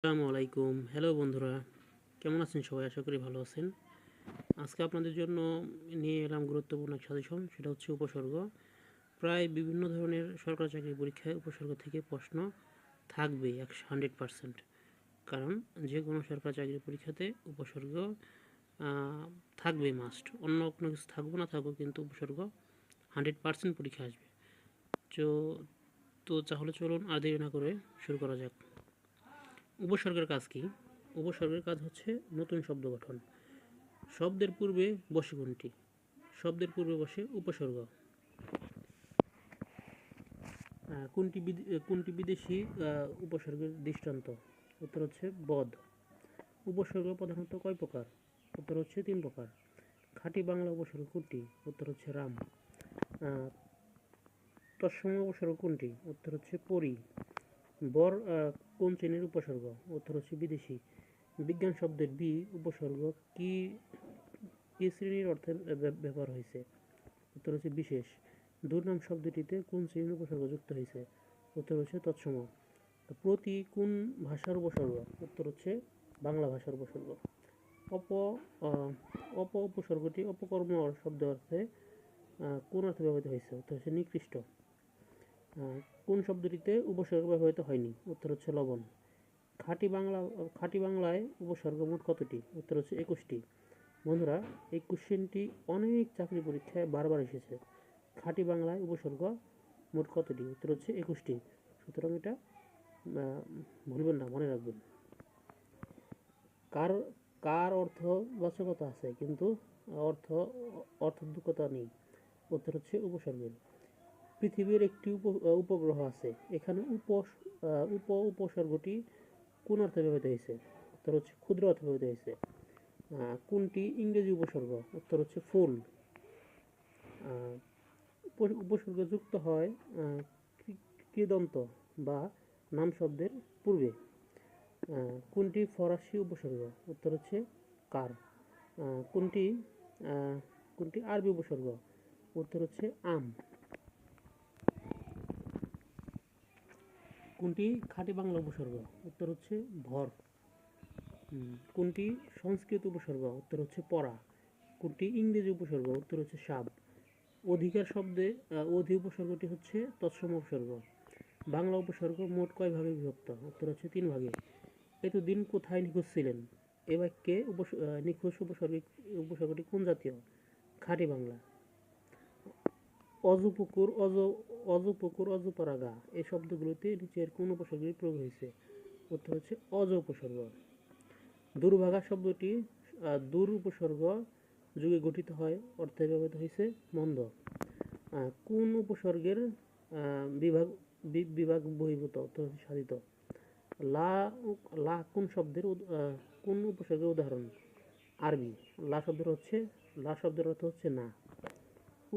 আসসালামু আলাইকুম। হ্যালো বন্ধুরা, কেমন আছেন সবাই? আশা করি ভালো আছেন। আজকে আপনাদের জন্য নিয়ে এলাম গুরুত্বপূর্ণ এক সাজেশন, সেটা হচ্ছে উপসর্গ। প্রায় বিভিন্ন ধরনের সরকারি চাকরির পরীক্ষায় উপসর্গ থেকে প্রশ্ন থাকবেই 100%। কারণ যে কোনো সরকারি চাকরির পরীক্ষাতে উপসর্গ থাকবেই মাস্ট। অন্য কোনো কিছু থাকুক না থাকুক, কিন্তু উপসর্গ 100% পরীক্ষা আসবে। তো তাহলে চলুন আর দেরি না করে শুরু করা যাক। উপসর্গের কাজ কি? উপসর্গের কাজ হচ্ছে নতুন শব্দ গঠন। শব্দের পূর্বে বসে কোনটি? শব্দের পূর্বে বসে উপসর্গ। কোনটি বিদেশি উপসর্গের দৃষ্টান্ত? উত্তর হচ্ছে বদ। উপসর্গ প্রধানত কয় প্রকার? উত্তর হচ্ছে 3 প্রকার। খাঁটি বাংলা উপসর্গ কোনটি? উত্তর হচ্ছে রাম। তৎসম উপসর্গ কোনটি? উত্তর হচ্ছে পরি। বর কোন শ্রেণীর উপসর্গ? উত্তর হচ্ছে বিদেশি। বিজ্ঞান শব্দের বি উপসর্গ কি কি শ্রেণীর অর্থে ব্যবহার হয়েছে? উত্তর হচ্ছে বিশেষ। দুর্নাম শব্দটিতে কোন শ্রেণীর উপসর্গ যুক্ত হয়েছে? উত্তর হচ্ছে তৎসম। প্রতি কোন ভাষার উপসর্গ? উত্তর হচ্ছে বাংলা ভাষার উপসর্গ। অপ অপ উপসর্গটি অপকর্ম শব্দ অর্থে কোন অর্থে ব্যবহৃত হয়েছে? উত্তর হচ্ছে নিকৃষ্ট। কোন শব্দটিতে উপসর্গ ব্যবহৃত হয়নি? উত্তর হচ্ছে লবণ। খাঁটি বাংলায় উপসর্গ মোট কতটি? উত্তর হচ্ছে 21টি। বন্ধুরা, এই কোশ্চেনটি অনেক চাকরি পরীক্ষায় বারবার এসেছে। খাঁটি বাংলায় উপসর্গ মোট কতটি? উত্তর হচ্ছে 21টি। সুতরাং এটা ভুলবেন না, মনে রাখবেন। কার কার অর্থবাচকতা আছে কিন্তু অর্থ অর্থোদ্যোগতা নেই? উত্তর হচ্ছে উপসর্গের। পৃথিবীর একটি উপগ্রহ আছে, এখানে উপসর্গটি কোন অর্থে ব্যবহৃত হয়েছে? উত্তর হচ্ছে ক্ষুদ্র অর্থে ব্যবহৃত হয়েছে। কোনটি ইংরেজি উপসর্গ? উত্তর হচ্ছে ফুল। উপসর্গ যুক্ত হয় কৃদন্ত বা নাম শব্দের পূর্বে। কোনটি ফরাসি উপসর্গ? উত্তর হচ্ছে কার। কোনটি কোনটি আরবি উপসর্গ? উত্তর হচ্ছে আম। কোনটি খাঁটি বাংলা উপসর্গ? উত্তর হচ্ছে ভর। কোনটি সংস্কৃত উপসর্গ? উত্তর হচ্ছে পড়া। কোনটি ইংরেজি উপসর্গ? উত্তর হচ্ছে সাব। অধিকার শব্দে অধি উপসর্গটি হচ্ছে তৎসম উপসর্গ। বাংলা উপসর্গ মোট কয় ভাগে বিভক্ত? উত্তর হচ্ছে 3 ভাগে। এতদিন কোথায় নিখোঁজ ছিলেন? এ বাক্যে নিখোঁজ উপসর্গটি কোন জাতীয়? খাঁটি বাংলা। অজপুকুর অজপাড়া গা এই শব্দগুলোতে নিচের কোন উপসর্গের প্রয়োগ হয়েছে? উত্তর হচ্ছে অজ উপসর্গ। দুর্ভাগা শব্দটি দূর উপসর্গ যুগে গঠিত হয় অর্থে ব্যবহৃত হয়েছে মন্দ। কোন উপসর্গের বিভাগ বিভাগ বহির্ভূত? উত্তর হচ্ছে সাধিত। লা লা কোন শব্দের কোন উপসর্গের উদাহরণ? আরবি। লা শব্দের অর্থ হচ্ছে না।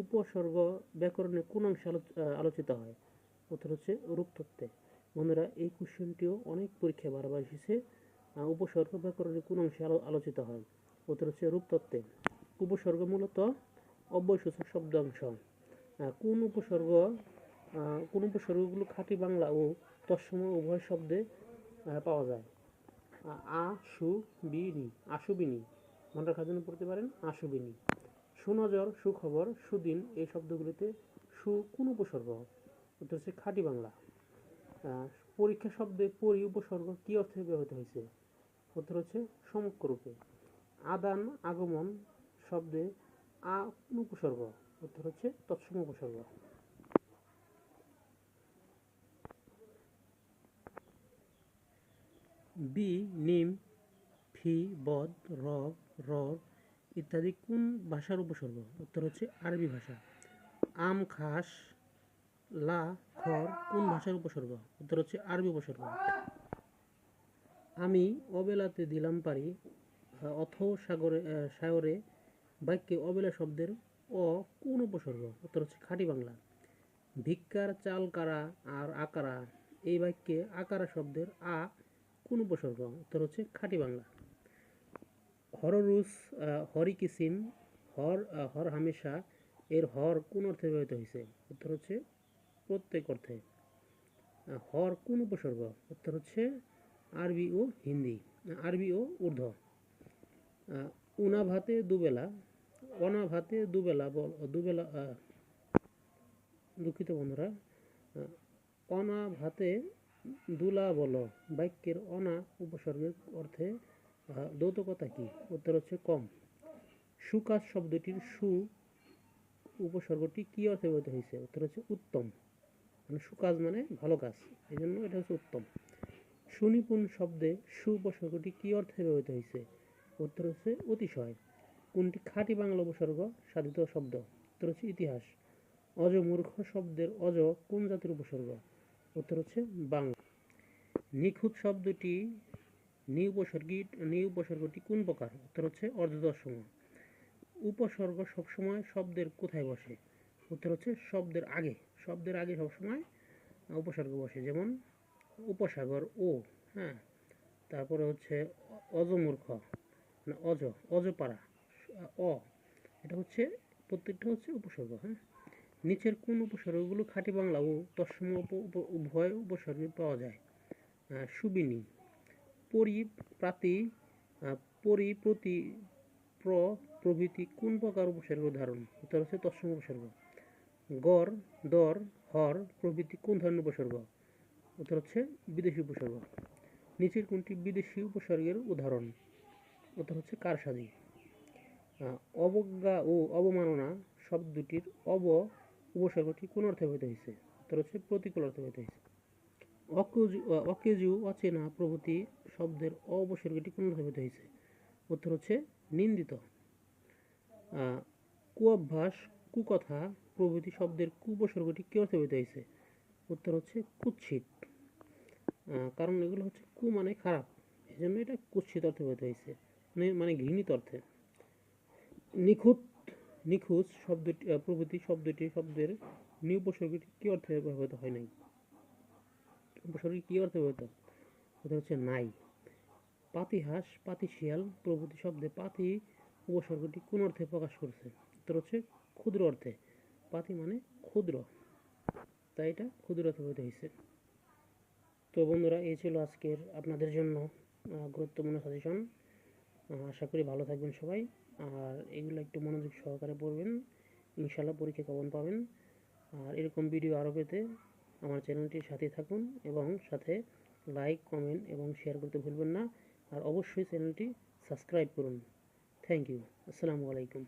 উপসর্গ ব্যাকরণে কোন অংশে আলোচিত হয়? উত্তর হচ্ছে রূপতত্ত্বে। বন্ধুরা, এই কোশ্চেনটিও অনেক পরীক্ষায় বারবার এসেছে। উপসর্গ ব্যাকরণে কোন অংশে আলোচিত হয়? উত্তর হচ্ছে রূপতত্ত্বে। উপসর্গ মূলত অব্যয়সূচক শব্দাংশ। কোন উপসর্গগুলো খাঁটি বাংলা ও তৎসম উভয় শব্দে পাওয়া যায়? আশুবিনি। আশুবিনি মনে রাখার জন্য পড়তে পারেন আশুবিনি। সুনজর, সুখবর, সুদিন এই শব্দগুলিতে কোন উপসর্গ? উত্তর হচ্ছে খাঁটি বাংলা। পরীক্ষা শব্দে পরি উপসর্গ কি অর্থে ব্যবহৃত হয়েছে? উত্তর হচ্ছে সমক্ষ রূপে। আদান আগমন শব্দে কোন উপসর্গ? উত্তর হচ্ছে তৎসম উপসর্গ। বি নিম, ফি বদ, রব, রর ইত্যাদি কোন ভাষার উপসর্গ? উত্তর হচ্ছে আরবি ভাষা। আম খাস, লা খর কোন ভাষার উপসর্গ? উত্তর হচ্ছে আরবি উপসর্গ। আমি অবেলাতে দিলাম পারি অথও সাগরে বাক্যে অবেলা শব্দের কোন উপসর্গ? উত্তর হচ্ছে খাঁটি বাংলা। ভিক্ষার চাল কারা আর আকারা এই বাক্যে আকারা শব্দের কোন উপসর্গ? উত্তর হচ্ছে খাঁটি বাংলা। হররুস, হরি কিসিম, হর হামেশা এর হর কোন অর্থে ব্যবহৃত হয়েছে? উত্তর হচ্ছে প্রত্যেক অর্থে। হর কোন উপসর্গ? উত্তর হচ্ছে আরবি ও হিন্দি, আরবি ও উর্দু। উনা ভাতে দুবেলা, অনা ভাতে দুবেলা দুবেলা, দুঃখিত বন্ধুরা, অনা ভাতে দুলা বলো বাক্যের অনা উপসর্গের অর্থে দ্যোতকতা কি? উত্তর হচ্ছে কম। সুকাজ শব্দটির সু উপসর্গটি কি অর্থে ব্যবহৃত হয়েছে? উত্তর হচ্ছে উত্তম, মানে সুকাজ মানে ভালো কাজ, এই জন্য এটা হচ্ছে উত্তম। সুনিপুণ শব্দে সু উপসর্গটি কি অর্থে ব্যবহৃত হয়েছে? উত্তর হচ্ছে অতিশয়। কোনটি খাঁটি বাংলা উপসর্গ সাধিত শব্দ? উত্তর হচ্ছে ইতিহাস। অজমূর্খ শব্দের অজ কোন জাতির উপসর্গ? উত্তর হচ্ছে বাংলা। নিখুঁত শব্দটি নি উপসর্গটি কোন প্রকার? উত্তর হচ্ছে অর্ধতৎসম। উপসর্গ সবসময় শব্দের কোথায় বসে? উত্তর হচ্ছে শব্দের আগে, শব্দের আগে সবসময় উপসর্গ বসে, যেমন উপসাগর ও, হ্যাঁ, তারপরে হচ্ছে অজমূর্খ মানে অজপাড়া অ, এটা হচ্ছে প্রত্যেকটা হচ্ছে উপসর্গ। হ্যাঁ, নিচের কোন উপসর্গগুলো খাঁটি বাংলা ও তৎসম উভয় উপসর্গে পাওয়া যায়? সুবিনী। পরিপ্রাতি, পরিপ্রতি, প্র প্রভৃতি কোন প্রকার উপসর্গ উদাহরণ? উত্তর হচ্ছে তৎসম উপসর্গ। গড়, দর, হর প্রভৃতি কোন ধরনের উপসর্গ? উত্তর হচ্ছে বিদেশি উপসর্গ। নিচের কোনটি বিদেশি উপসর্গের উদাহরণ? উত্তর হচ্ছে কারসাজি। অবজ্ঞা ও অবমাননা শব্দটির উপসর্গটি কোন অর্থে ব্যবহৃত হয়েছে? উত্তর হচ্ছে প্রতিকূল অর্থে ব্যবহৃত হয়েছে। অকেজু, অচেনা প্রভৃতি শব্দের উপসর্গটি কোন অর্থে ব্যবহৃত হয়েছে? উত্তর হচ্ছে নিন্দিত। কুঅভ্যাস, কুকথা প্রভৃতি শব্দের উপসর্গটি কি অর্থে ব্যবহৃত হয়েছে? উত্তর হচ্ছে কুৎসিত। কারণ এগুলো হচ্ছে কু মানে খারাপ, এই জন্য এটা কুৎসিত অর্থে ব্যবহৃত হয়েছে, মানে ঘৃণিত অর্থে। নিখুঁত, নিখুঁত শব্দটি প্রভৃতি শব্দের নি উপসর্গটি কি অর্থে ব্যবহৃত হয় নাই? উপসর্গটি কি অর্থে ব্যবহৃত? ওটা হচ্ছে নাই। পাতিহাঁস, পাতিশিয়াল প্রভৃতি শব্দে পাতি উপসর্গটি কোন অর্থে প্রকাশ করছে? উত্তর হচ্ছে ক্ষুদ্র অর্থে। পাতি মানে ক্ষুদ্র, তাই এটা ক্ষুদ্র অর্থে ব্যবহৃত হয়েছে। তো বন্ধুরা, এই ছিল আজকের আপনাদের জন্য গুরুত্বপূর্ণ সাজেশন। আশা করি ভালো থাকবেন সবাই, আর এগুলো একটু মনোযোগ সহকারে পড়বেন, ইনশাল্লাহ পরীক্ষা কমন পাবেন। আর এরকম ভিডিও আরও পেতে আমার চ্যানেলটির সাথে থাকুন এবং সাথে লাইক, কমেন্ট এবং শেয়ার করতে ভুলবেন না। আর অবশ্যই চ্যানেলটি সাবস্ক্রাইব করুন। Thank you. আসসালামু আলাইকুম।